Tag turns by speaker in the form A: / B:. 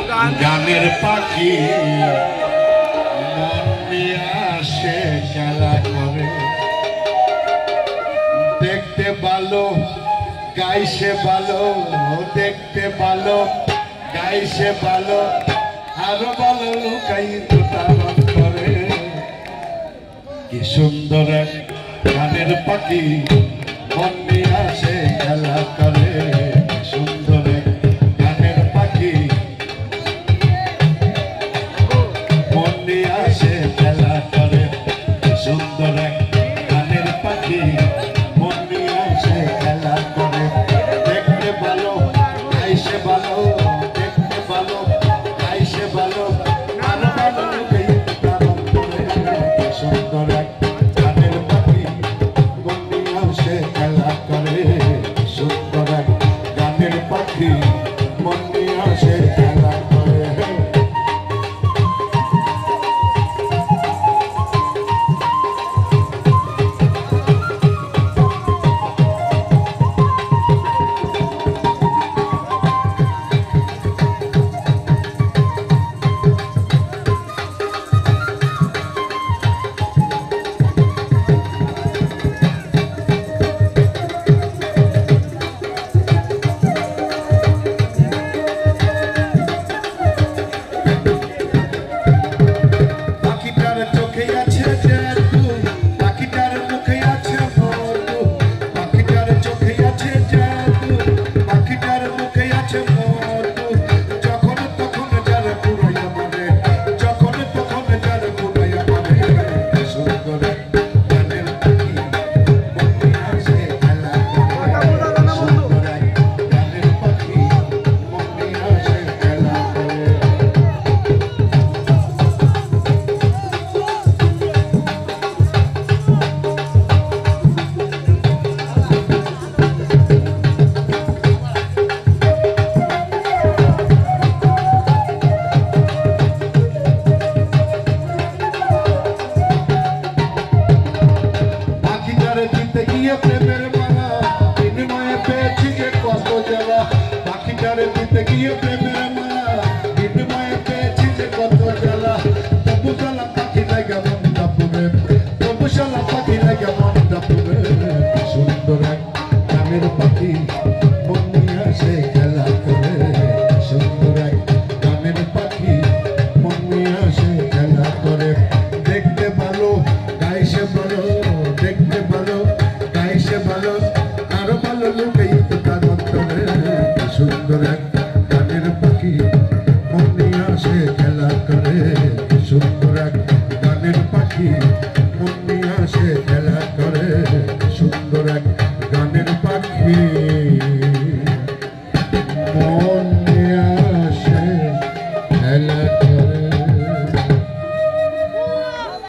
A: গানের পাখি মন নিয়ে আসে খেলা করে দেখতে ভালো গাইছে ভালো দেখতে ভালো গাইছে ভালো আরো ভালো লুকাই তার অন্তরে কি সুন্দর এক গানের পাখি মন নিয়ে আসে খেলা করে সুন্দর এক গানের পাখি মন নিয়ে আসে খেলা করে সুন্দর এক গানের পাখি মন নিয়ে আসে খেলা করে দেখতে ভালো গাইছে ভালো দেখতে ভালো গাইছে ভালো আরো ভালো লুকাই তার অন্তরে সুন্দর এক গানের পাখি মন নিয়ে আসে খেলা করে সুন্দর এক গানের পাখি মন নিয়ে আসে খেলা করে সুন্দর এক গানের পাখি মন নিয়ে আসে খেলা করে সুন্দর এক গানের পাখি মন নিয়ে আসে খেলা করে দেখতে ভালো গাইছে ভালো দেখতে ভালো গাইছে ভালো আরো ভালো লুকাই তার অন্তরে সুন্দর এক গানের পাখি মন নিয়ে আসে খেলা করে সুন্দর এক গানের পাখি মন নিয়ে আসে খেলা করে সুন্দর এক গানের পাখি।